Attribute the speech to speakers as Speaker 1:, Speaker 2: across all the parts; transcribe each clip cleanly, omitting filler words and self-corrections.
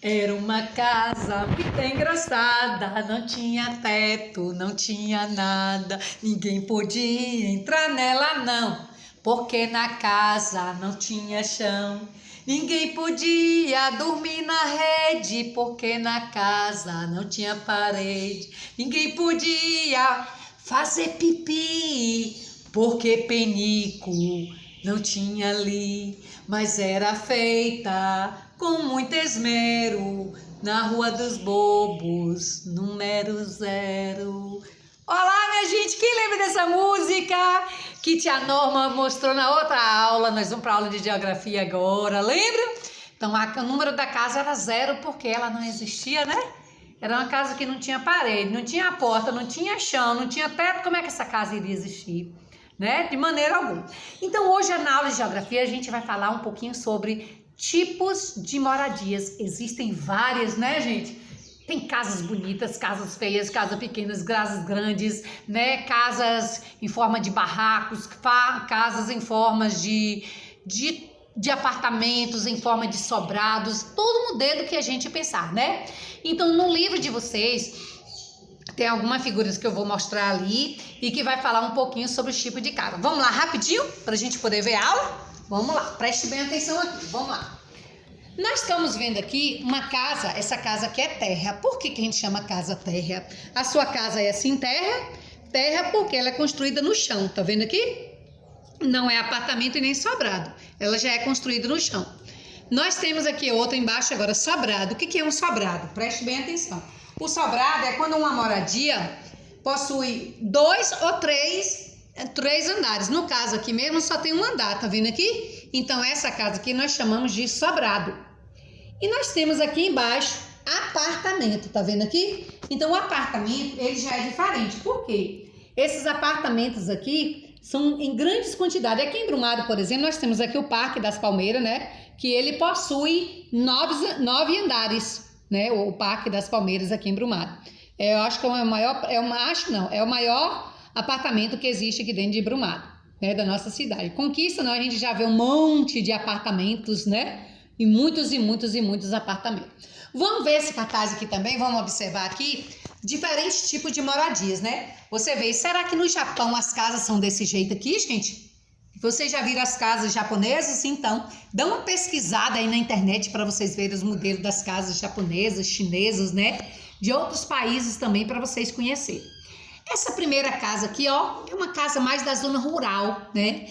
Speaker 1: Era uma casa muito engraçada, não tinha teto, não tinha nada, ninguém podia entrar nela não, porque na casa não tinha chão. Ninguém podia dormir na rede, porque na casa não tinha parede. Ninguém podia fazer pipi, porque penico não tinha ali, mas era feita com muito esmero na Rua dos Bobos, número 0. Olá, minha gente, quem lembra dessa música que tia Norma mostrou na outra aula? Nós vamos para a aula de geografia agora, lembra? Então, o número da casa era 0 porque ela não existia, né? Era uma casa que não tinha parede, não tinha porta, não tinha chão, não tinha teto. Como é que essa casa iria existir? Né? De maneira alguma. Então, hoje na aula de geografia a gente vai falar um pouquinho sobre tipos de moradias. Existem várias, né, gente? Tem casas bonitas, casas feias, casas pequenas, casas grandes, né? Casas em forma de barracos, casas em formas de apartamentos, em forma de sobrados, todo modelo que a gente pensar, né? Então, no livro de vocês, tem algumas figuras que eu vou mostrar ali e que vai falar um pouquinho sobre o tipo de casa. Vamos lá, rapidinho, para a gente poder ver a aula? Vamos lá, preste bem atenção aqui, vamos lá. Nós estamos vendo aqui uma casa, essa casa aqui é terra. Por que a gente chama casa terra? A sua casa é assim, terra? Terra porque ela é construída no chão, tá vendo aqui? Não é apartamento e nem sobrado, ela já é construída no chão. Nós temos aqui outra embaixo agora, sobrado. O que é um sobrado? Preste bem atenção. O sobrado é quando uma moradia possui 2 ou 3 andares. No caso aqui mesmo só tem um andar, tá vendo aqui? Então essa casa aqui nós chamamos de sobrado. E nós temos aqui embaixo apartamento, tá vendo aqui? Então o apartamento ele já é diferente. Por quê? Esses apartamentos aqui são em grandes quantidades. Aqui em Brumado, por exemplo, nós temos aqui o Parque das Palmeiras, né? Que ele possui 9 andares, né? O Parque das Palmeiras aqui em Brumado. Eu acho que é o maior apartamento que existe aqui dentro de Brumado, né? Da nossa cidade. Conquista, não, a gente já vê um monte de apartamentos, né? E muitos apartamentos. Vamos ver esse cartaz aqui também, vamos observar aqui diferentes tipos de moradias, né? Você vê, será que no Japão as casas são desse jeito aqui, gente? Vocês já viram as casas japonesas? Então, dá uma pesquisada aí na internet para vocês verem os modelos das casas japonesas, chinesas, né? De outros países também para vocês conhecerem. Essa primeira casa aqui, ó, é uma casa mais da zona rural, né?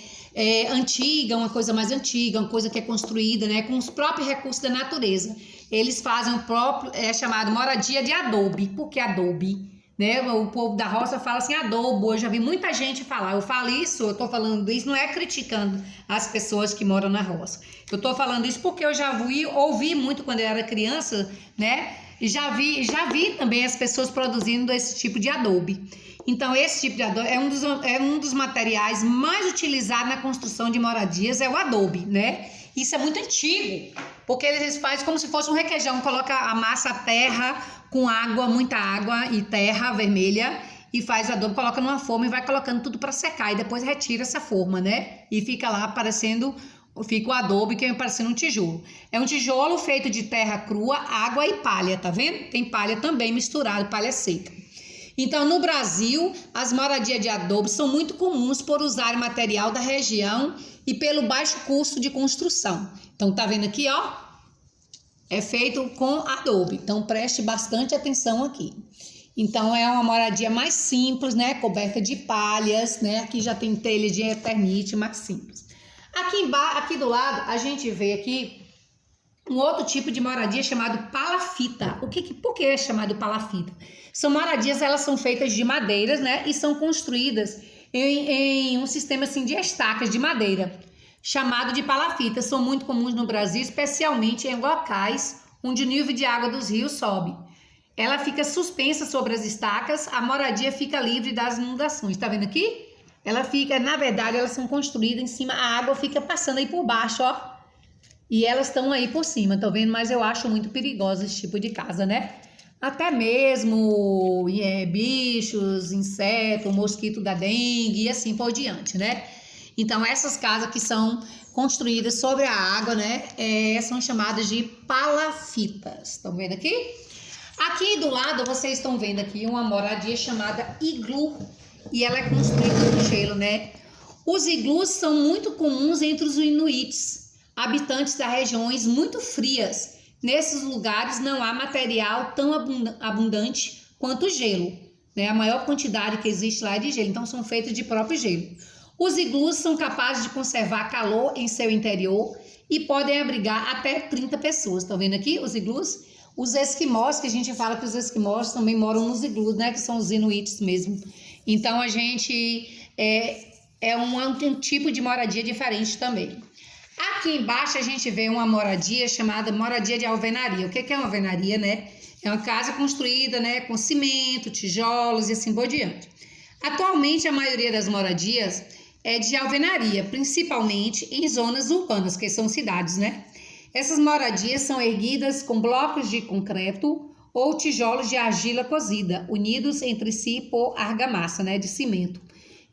Speaker 1: Antiga, uma coisa mais antiga, uma coisa que é construída, né? Com os próprios recursos da natureza. Eles fazem o próprio, chamado moradia de adobe. Por que adobe? Né? O povo da roça fala assim, adobo. Eu já vi muita gente falar. Eu falo isso, eu tô falando isso, não é criticando as pessoas que moram na roça. Eu tô falando isso porque eu já ouvi muito quando eu era criança, né? E já vi também as pessoas produzindo esse tipo de adobe. Então, esse tipo de adobe é um dos materiais mais utilizados na construção de moradias, é o adobe, né? Isso é muito antigo, porque eles fazem como se fosse um requeijão, coloca a massa, a terra com água, muita água e terra vermelha, e faz o adobe, coloca numa forma e vai colocando tudo para secar, e depois retira essa forma, né? E fica lá fica o adobe que é parecendo um tijolo. É um tijolo feito de terra crua, água e palha, tá vendo? Tem palha também misturada, palha seca. Então, no Brasil, as moradias de adobe são muito comuns por usar material da região e pelo baixo custo de construção. Então, tá vendo aqui, ó? É feito com adobe. Então, preste bastante atenção aqui. Então, é uma moradia mais simples, né? Coberta de palhas, né? Aqui já tem telha de eternite, mais simples. Aqui do lado, a gente vê aqui um outro tipo de moradia chamado palafita. Por que é chamado palafita? São moradias, elas são feitas de madeiras, né? E são construídas em um sistema assim de estacas de madeira, chamado de palafita. São muito comuns no Brasil, especialmente em locais onde o nível de água dos rios sobe. Ela fica suspensa sobre as estacas, a moradia fica livre das inundações. Tá vendo aqui? Na verdade, elas são construídas em cima, a água fica passando aí por baixo, ó. E elas estão aí por cima, tá vendo? Mas eu acho muito perigoso esse tipo de casa, né? Até mesmo bichos, insetos, mosquito da dengue e assim por diante, né? Então, essas casas que são construídas sobre a água, né? São chamadas de palafitas. Estão vendo aqui? Aqui do lado, vocês estão vendo aqui uma moradia chamada iglu. E ela é construída com gelo, né? Os iglus são muito comuns entre os inuits, habitantes das regiões muito frias. Nesses lugares não há material tão abundante quanto o gelo, né? A maior quantidade que existe lá é de gelo, então são feitos de próprio gelo. Os iglus são capazes de conservar calor em seu interior e podem abrigar até 30 pessoas. Estão vendo aqui os iglus? Os esquimós, que a gente fala que os esquimós também moram nos iglus, né? Que são os inuits mesmo. Então a gente um tipo de moradia diferente também. Aqui embaixo a gente vê uma moradia chamada moradia de alvenaria. O que é uma alvenaria, né? É uma casa construída, né, com cimento, tijolos e assim por diante. Atualmente a maioria das moradias é de alvenaria, principalmente em zonas urbanas, que são cidades, né? Essas moradias são erguidas com blocos de concreto ou tijolos de argila cozida, unidos entre si por argamassa, né, de cimento.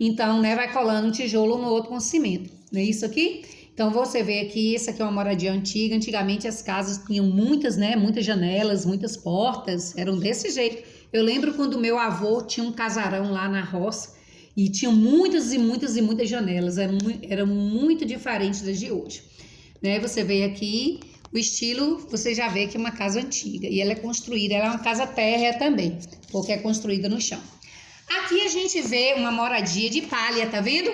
Speaker 1: Então, né, vai colando um tijolo no outro com cimento. Não é isso aqui? Então, você vê aqui, essa aqui é uma moradia antiga. Antigamente as casas tinham muitas, né, muitas janelas, muitas portas, eram desse jeito. Eu lembro quando meu avô tinha um casarão lá na roça e tinha muitas e muitas e muitas janelas, era muito diferente das de hoje. Né? Você vê aqui o estilo, você já vê que é uma casa antiga e ela é construída, ela é uma casa térrea também, porque é construída no chão. Aqui a gente vê uma moradia de palha, tá vendo?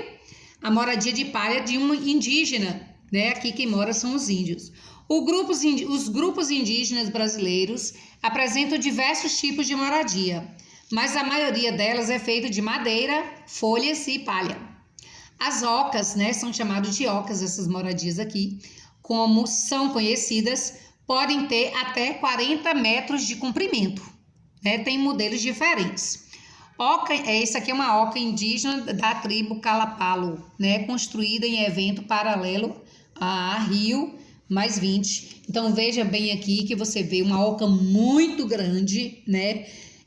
Speaker 1: A moradia de palha de uma indígena, né? Aqui quem mora são os índios. Os grupos indígenas brasileiros apresentam diversos tipos de moradia, mas a maioria delas é feita de madeira, folhas e palha. As ocas, né? São chamadas de ocas essas moradias aqui. Como são conhecidas, podem ter até 40 metros de comprimento, né? Tem modelos diferentes. Oca, essa aqui é uma oca indígena da tribo Calapalo, né? Construída em evento paralelo a Rio mais 20. Então veja bem aqui que você vê uma oca muito grande, né?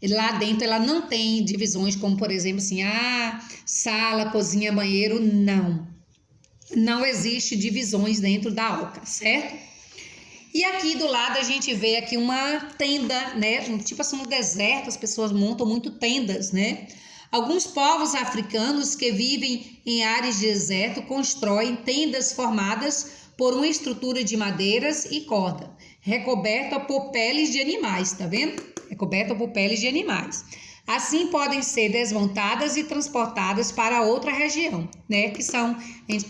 Speaker 1: Lá dentro ela não tem divisões como, por exemplo, assim, sala, cozinha, banheiro, não. Não existe divisões dentro da oca, certo? E aqui do lado a gente vê aqui uma tenda, né? Tipo assim, no deserto as pessoas montam muito tendas, né? Alguns povos africanos que vivem em áreas de deserto constroem tendas formadas por uma estrutura de madeiras e corda, recoberta por peles de animais, tá vendo? Recoberta por peles de animais. Assim podem ser desmontadas e transportadas para outra região, né? Que são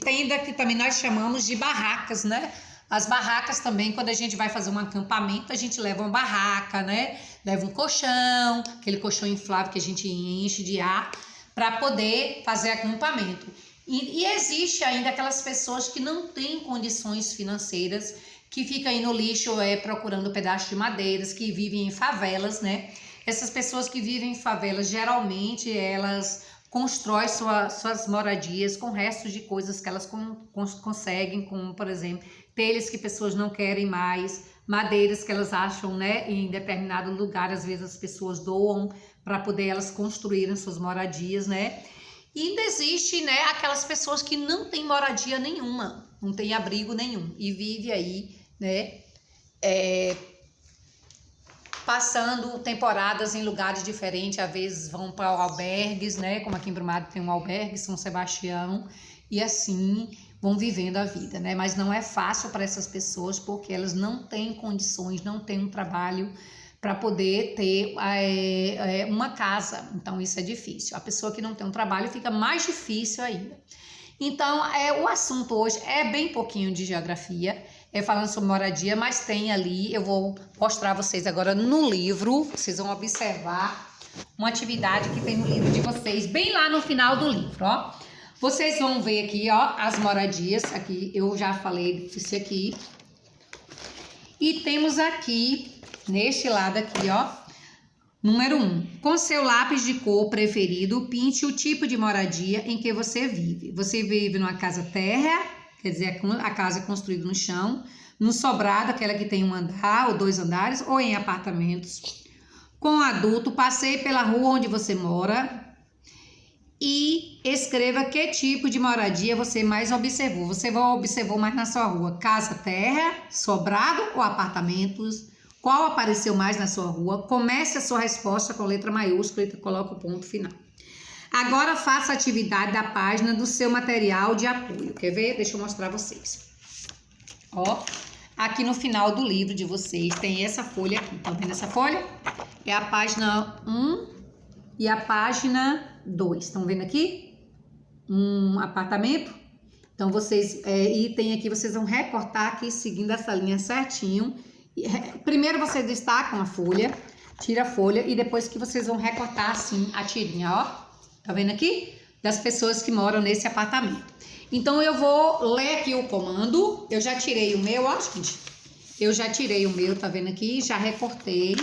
Speaker 1: tenda que também nós chamamos de barracas, né? As barracas também, quando a gente vai fazer um acampamento, a gente leva uma barraca, né? Leva um colchão, aquele colchão inflável que a gente enche de ar para poder fazer acampamento. E existe ainda aquelas pessoas que não têm condições financeiras, que ficam aí no lixo procurando pedaços de madeiras, que vivem em favelas, né? Essas pessoas que vivem em favelas, geralmente elas constroem suas moradias com restos de coisas que elas conseguem, como, por exemplo, telhas que pessoas não querem mais, madeiras que elas acham, né, em determinado lugar, às vezes as pessoas doam para poder elas construírem suas moradias, né? E ainda existe, né, aquelas pessoas que não têm moradia nenhuma, não têm abrigo nenhum e vive aí, né, passando temporadas em lugares diferentes, às vezes vão para albergues, né? Como aqui em Brumado tem um albergue, São Sebastião, e assim vão vivendo a vida, né? Mas não é fácil para essas pessoas, porque elas não têm condições, não têm um trabalho para poder ter uma casa. Então isso é difícil. A pessoa que não tem um trabalho fica mais difícil ainda. Então o assunto hoje é bem pouquinho de geografia, falando sobre moradia, mas tem ali, eu vou mostrar a vocês agora no livro, vocês vão observar uma atividade que tem no livro de vocês, bem lá no final do livro, ó. Vocês vão ver aqui, ó, as moradias, aqui eu já falei disso aqui. E temos aqui, neste lado aqui, ó, número 1. Com seu lápis de cor preferido, pinte o tipo de moradia em que você vive. Você vive numa casa térrea, quer dizer, a casa é construída no chão, no sobrado, aquela que tem um andar ou 2 andares, ou em apartamentos. Com adulto, passeie pela rua onde você mora e escreva que tipo de moradia você mais observou. Você observou mais na sua rua? Casa, terra, sobrado ou apartamentos? Qual apareceu mais na sua rua? Comece a sua resposta com letra maiúscula e coloque o ponto final. Agora faça a atividade da página do seu material de apoio. Quer ver? Deixa eu mostrar pra vocês. Ó, aqui no final do livro de vocês tem essa folha aqui. Tá vendo essa folha? É a página 1 e a página 2. Estão vendo aqui? Um apartamento. Então, vocês... e tem aqui, vocês vão recortar aqui seguindo essa linha certinho. Primeiro, vocês destacam a folha. Tira a folha e depois que vocês vão recortar assim a tirinha, ó. Tá vendo aqui? Das pessoas que moram nesse apartamento. Então, eu vou ler aqui o comando. Eu já tirei o meu, ó, gente. Eu já tirei o meu, tá vendo aqui? Já recortei.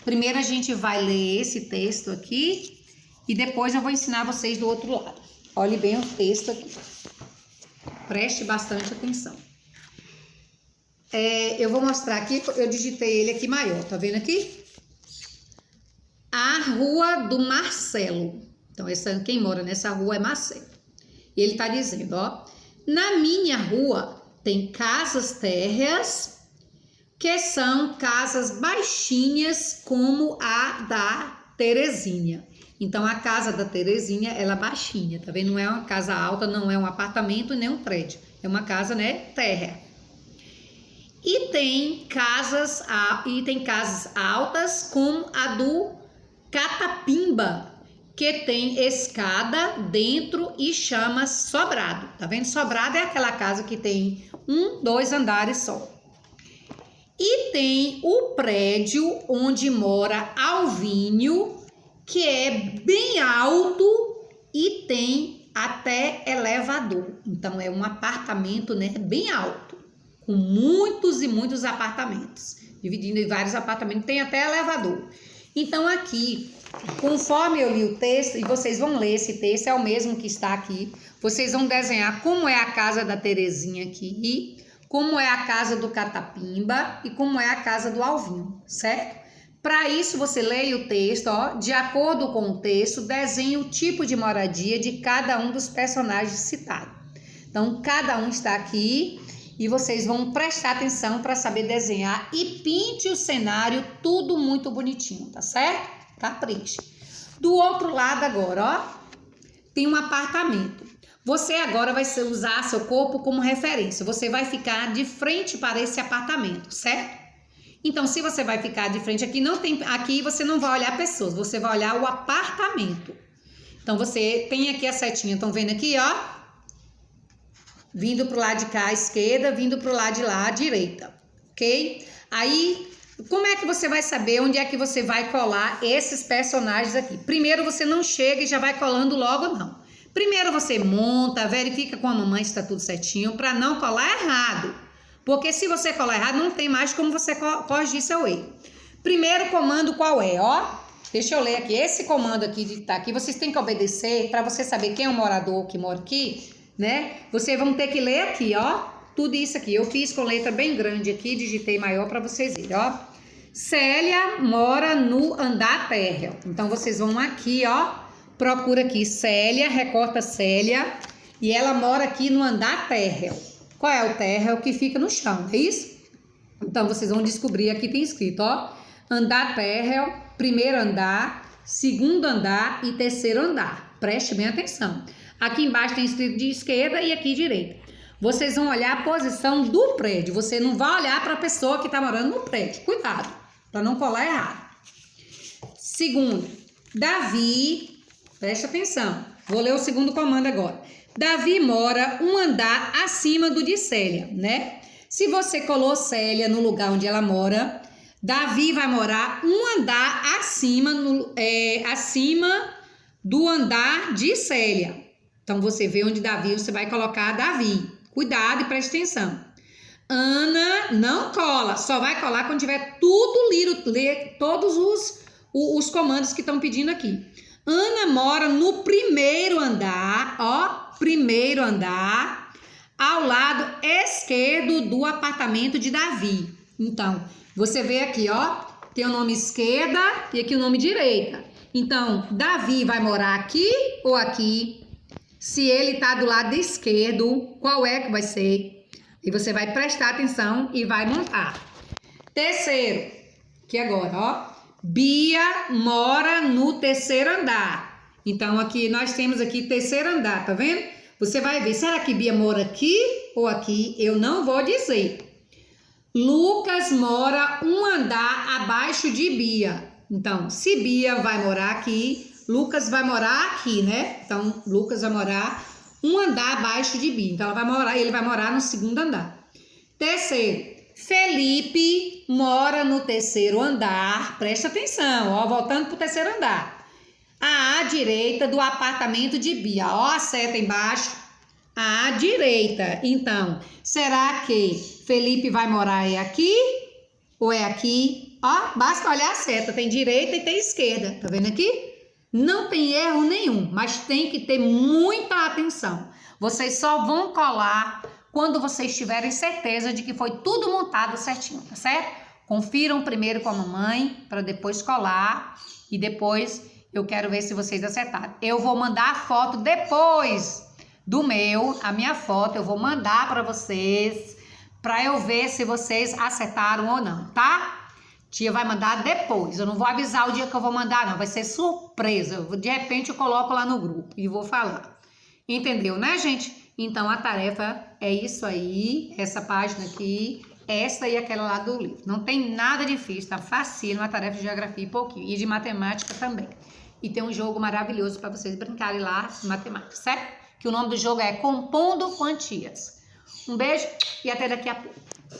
Speaker 1: Primeiro, a gente vai ler esse texto aqui. E depois eu vou ensinar vocês do outro lado. Olhe bem o texto aqui. Preste bastante atenção. Eu vou mostrar aqui, eu digitei ele aqui maior, tá vendo aqui? A Rua do Marcelo. Então, quem mora nessa rua é Marcelo. E ele tá dizendo, ó. Na minha rua tem casas térreas, que são casas baixinhas como a da Terezinha. Então, a casa da Terezinha, ela é baixinha, tá vendo? Não é uma casa alta, não é um apartamento, nem um prédio. É uma casa, né, térrea. E tem casas altas como a do Catapimba, que tem escada dentro e chama sobrado. Tá vendo? Sobrado é aquela casa que tem 2 andares só. E tem o prédio onde mora Alvinho, que é bem alto e tem até elevador. Então, é um apartamento, né, bem alto, com muitos e muitos apartamentos, dividindo em vários apartamentos, tem até elevador. Então, aqui, conforme eu li o texto, e vocês vão ler esse texto, é o mesmo que está aqui, vocês vão desenhar como é a casa da Terezinha aqui, como é a casa do Catapimba e como é a casa do Alvinho, certo? Para isso, você leia o texto, ó, de acordo com o texto, desenhe o tipo de moradia de cada um dos personagens citados. Então, cada um está aqui e vocês vão prestar atenção para saber desenhar e pinte o cenário tudo muito bonitinho, tá certo? Capriche. Do outro lado agora, ó, tem um apartamento. Você agora vai usar seu corpo como referência. Você vai ficar de frente para esse apartamento, certo? Então, se você vai ficar de frente aqui, aqui você não vai olhar pessoas, você vai olhar o apartamento. Então, você tem aqui a setinha, estão vendo aqui, ó? Vindo pro lado de cá à esquerda, vindo pro lado de lá à direita, ok? Aí, como é que você vai saber onde é que você vai colar esses personagens aqui? Primeiro, você não chega e já vai colando logo, não. Primeiro, você monta, verifica com a mamãe se está tudo certinho, para não colar errado. Porque se você colar errado, não tem mais como você corrigir seu erro. Primeiro comando qual é, ó? Deixa eu ler aqui. Esse comando aqui de tá aqui, vocês têm que obedecer para você saber quem é o morador que mora aqui, né? Vocês vão ter que ler aqui, ó. Tudo isso aqui. Eu fiz com letra bem grande aqui, digitei maior para vocês verem, ó. Célia mora no andar térreo. Então, vocês vão aqui, ó. Procura aqui Célia, recorta Célia. E ela mora aqui no andar térreo. Qual é o térreo? Que fica no chão, é isso? Então, vocês vão descobrir, aqui tem escrito, ó. Andar térreo, primeiro andar, segundo andar e terceiro andar. Preste bem atenção. Aqui embaixo tem escrito de esquerda e aqui direita. Vocês vão olhar a posição do prédio. Você não vai olhar para a pessoa que está morando no prédio. Cuidado, para não colar errado. Segundo, Davi, preste atenção. Vou ler o segundo comando agora. Davi mora um andar acima do de Célia, né? Se você colou Célia no lugar onde ela mora, Davi vai morar um andar acima do andar de Célia. Então, você vê onde Davi, você vai colocar Davi. Cuidado e preste atenção. Ana não cola, só vai colar quando tiver tudo lido, ler todos os comandos que estão pedindo aqui. Ana mora no primeiro andar, ó. Primeiro andar, ao lado esquerdo do apartamento de Davi. Então, você vê aqui, ó, tem o nome esquerda e aqui o nome direita. Então, Davi vai morar aqui ou aqui? Se ele tá do lado esquerdo, qual é que vai ser? E você vai prestar atenção e vai montar. Terceiro, que agora, ó. Bia mora no terceiro andar. Então, aqui nós temos aqui terceiro andar, tá vendo? Você vai ver, será que Bia mora aqui ou aqui? Eu não vou dizer. Lucas mora um andar abaixo de Bia. Então, se Bia vai morar aqui, Lucas vai morar aqui, né? Então, Lucas vai morar um andar abaixo de Bia. Então, ele vai morar no segundo andar. Terceiro, Felipe mora no terceiro andar. Presta atenção, ó, voltando pro terceiro andar. À direita do apartamento de Bia. Ó, a seta embaixo. À direita. Então, será que Felipe vai morar aqui ou é aqui? Ó, basta olhar a seta. Tem direita e tem esquerda. Tá vendo aqui? Não tem erro nenhum, mas tem que ter muita atenção. Vocês só vão colar quando vocês tiverem certeza de que foi tudo montado certinho, tá certo? Confiram primeiro com a mamãe para depois colar e depois eu quero ver se vocês acertaram. Eu vou mandar a foto depois a minha foto, eu vou mandar para vocês para eu ver se vocês acertaram ou não, tá? Tia vai mandar depois, eu não vou avisar o dia que eu vou mandar não, vai ser surpresa. De repente eu coloco lá no grupo e vou falar. Entendeu, né, gente? Então, a tarefa é isso aí, essa página aqui, essa e aquela lá do livro. Não tem nada difícil, tá fácil, uma tarefa de geografia e pouquinho, e de matemática também. E tem um jogo maravilhoso para vocês brincarem lá de matemática, certo? Que o nome do jogo é Compondo Quantias. Um beijo e até daqui a pouco.